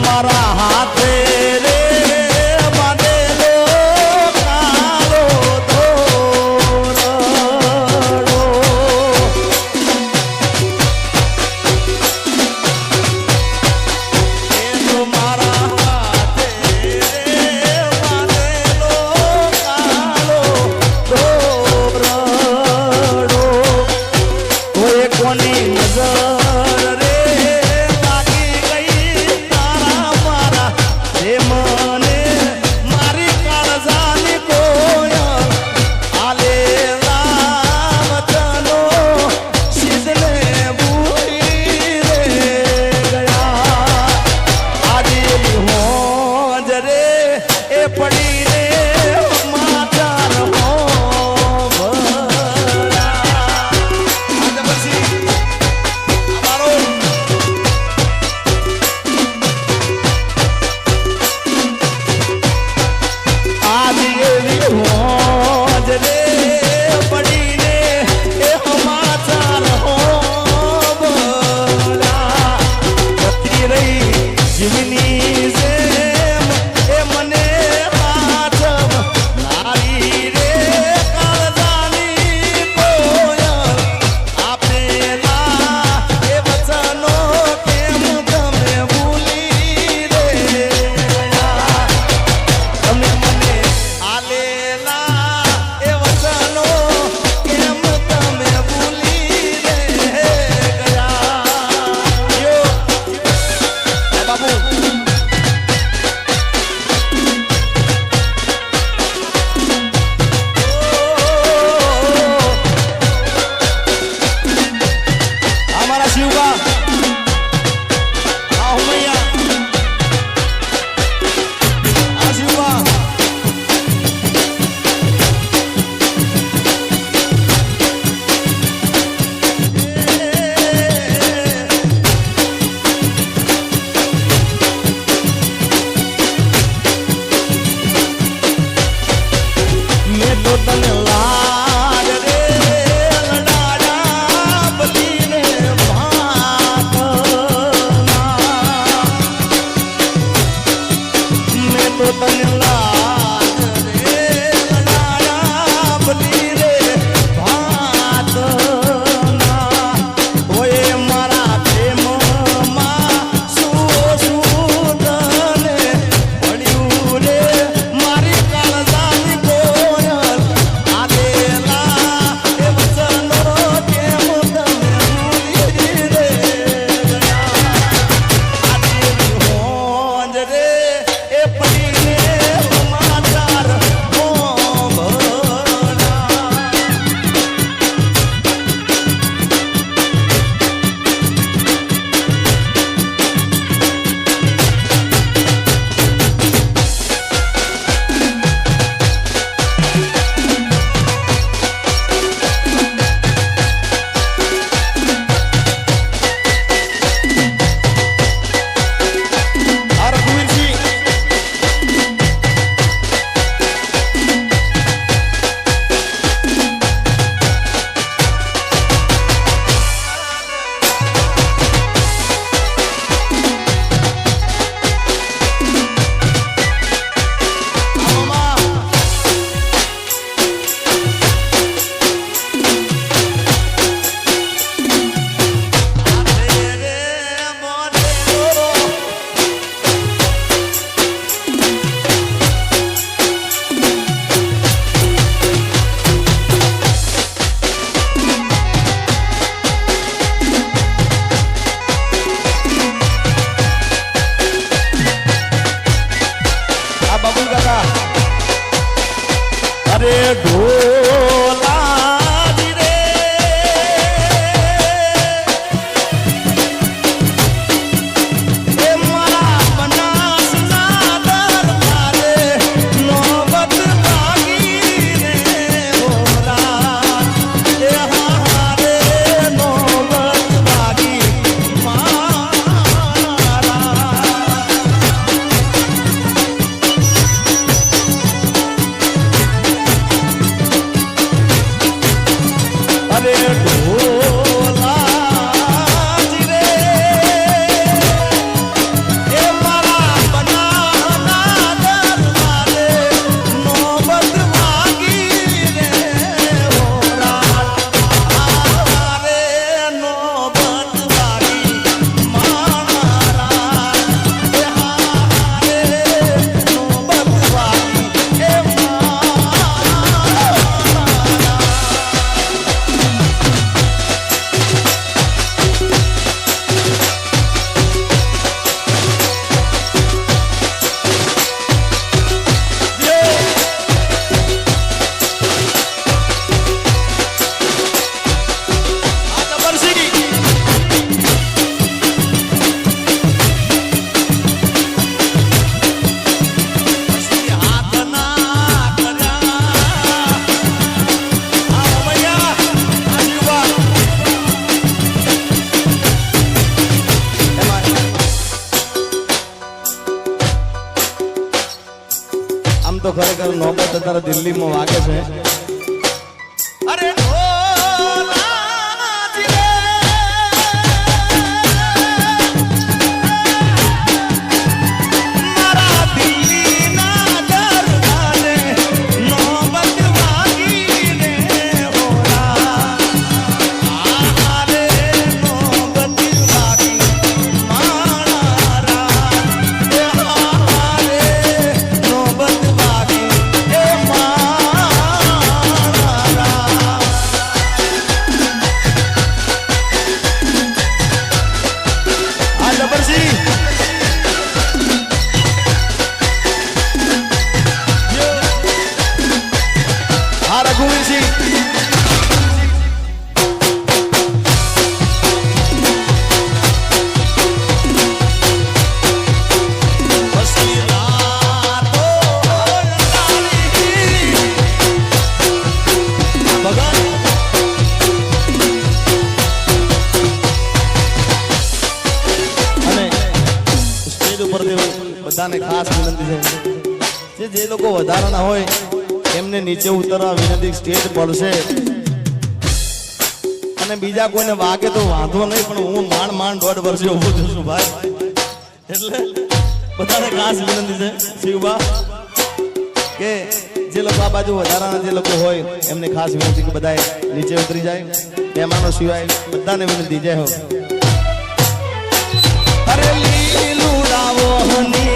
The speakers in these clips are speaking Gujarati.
મારા હાથે રે બાંધેલો કાળો દોરડો એ તો મારા હાથે રે બાંધેલો કાળો દોરડો કોઈ કોની નજર રે લાગી ગઈ તારા મારા રે મને મારી કાળજાની કોયલ આલે વચનો શીશને ભૂલી રે ગયા આજે હોજ રે એ પડી રે માચાર હો ભલા આજે પછી અમારો આજે એવી હોજ રે પડીને એ સમાચાર હો ભલા જતી રહી જીવની જેમ એ મને હાથમ નારી રે કાળજાની કોયલ આપેલા એ વચનો કેમ તમે ભૂલી રે ગયા તમે મને આલેલા એ વચનો કેમ તમે ભૂલી રે ગયા યો બાબુ हमारा शिवगा हुमैया शिवगा मैं तो तने लाड रे लडाड़ा बलीने भातना मैं तो तने लाड रे लडाड़ा बलीने भातना ओए मारा પ્રેમમાં શું તને પડ્યું રે મારી કાળજાની કોયલ આલેલા એ વચનો કેમ તમે ભૂલી રે ગયા આજે હોજ રે એ પડીને સમાચાર હો ભલા આ રઘુવીરજી આ બબુલ કાકા અરે ઢોલાજી રે એ મારા બનાસના દરબારે નોબત લાગી રે ભોલા એ હારે નોબત લાગી મારા ઢોલાજી રે એ મારા તો ખરેખર નોબત અત્યારે દિલ્હીમાં વાગે છે. અરે બધાને ખાસ વિનંતી છે જે લોકો વધારાના હોય એમને નીચે ઉતરવા વિનંતી. સ્ટેજ પડશે અને બીજા કોઈને વાગે તો વાંધો નહીં, પણ હું માંડ 1.5 વર્ષે ઉભો છું ભાઈ. એટલે બધાને ખાસ વિનંતી છે શિવબા કે જે લોકો આ બાજુ વધારાના જે લોકો હોય એમને ખાસ વિનંતી કે બધા નીચે ઉતરી જાય. મહેમાનો સિવાય બધાને વિનંતી. જય હો. અરે લીલું રાવો હની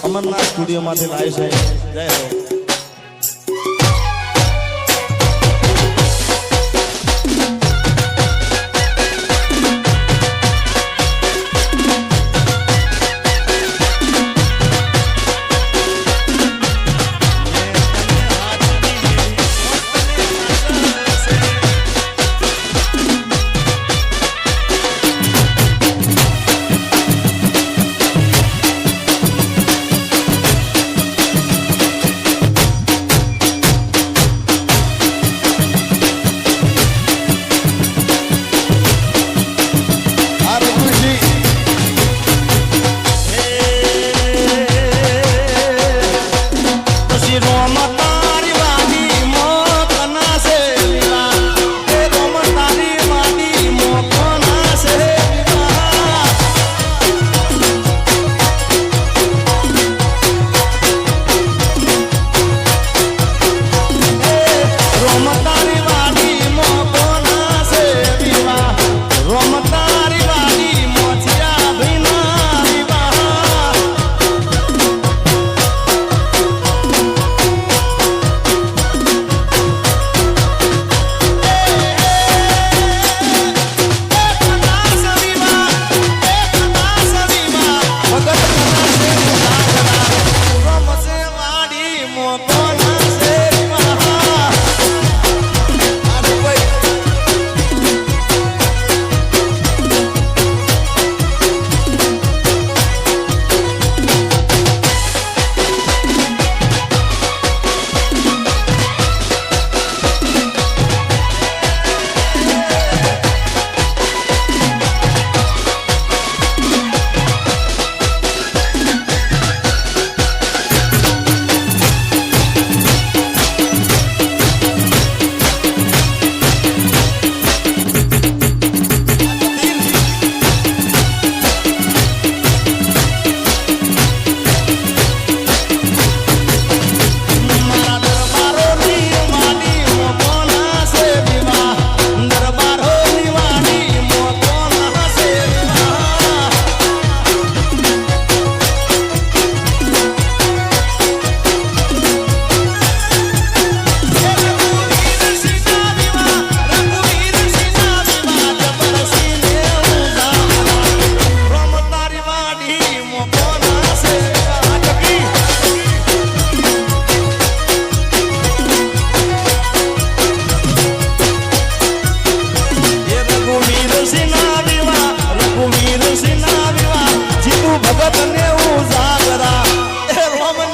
અમરનાથ સ્ટુડિયો માંથી લાઈવ છે. જય હો.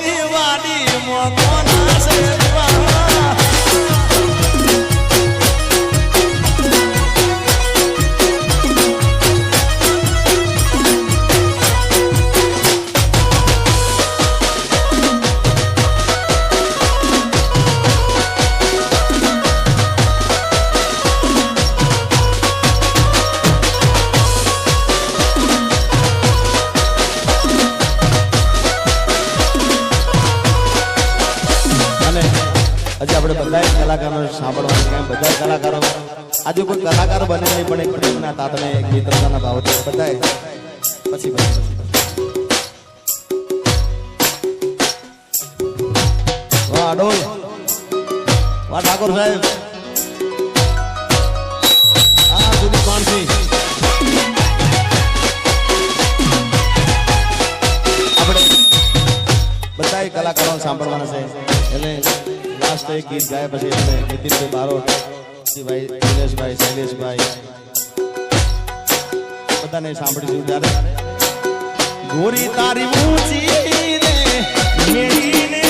ની વાડી મોકોના છે દીવા આજે આપણે બધા કલાકારો સાંભળવાનું કેમ બધા કલાકારો આજે કોઈ કલાકાર બને નહીં પણ એક પ્રેમના તાતને એક મિત્રતાના ભાવથી બધા પછી વાહ અડોલ વાહ ઠાકોર સાહેબ આ સુધી પાણસી આપણે બધા કલાકારો સાંભળવાના છે એટલે લાસ્ટ એક ગીત ગાય પછી અમે નીતિનભાઈ બારોટ ભાઈ દિનેશભાઈ શૈલેષભાઈ બધાને સાંભળીશું ત્યારે ગોરી તારી ઊંચી રે મેરીને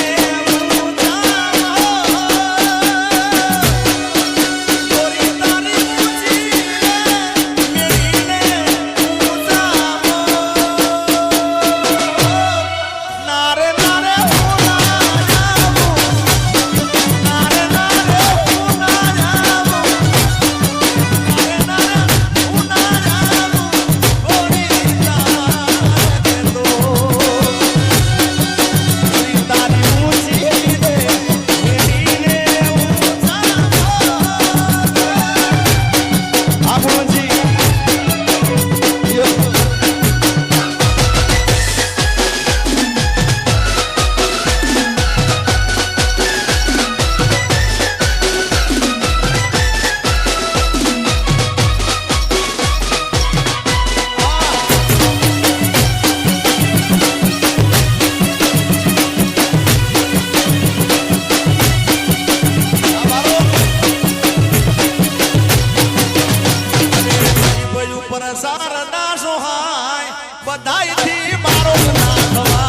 બધાયથી મારો ના થવાય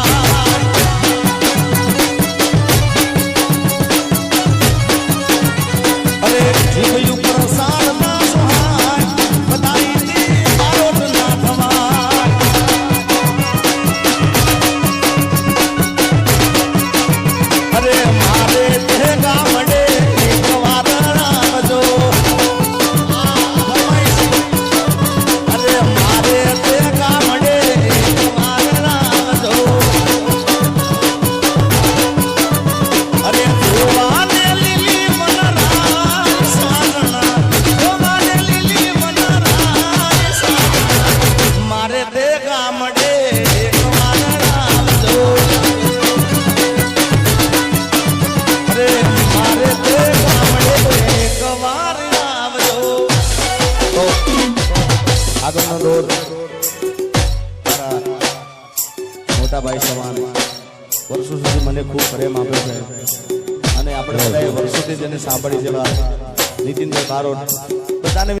અરે જીવ ઉપર સાર ના સોહાય બધાયથી મારો ના થવાય અરે મારે તે ગામડે એક વાર આવજો અરે મારે તે ગામડે આગળનો દોર મોટા ભાઈ સમાન વર્ષો સુધી મને ખૂબ પ્રેમ આપ્યો છે અને આપણે બધાએ વર્ષોથી જેને સાંભળી જેવા નીતિનભાઈ બારોટ બધાને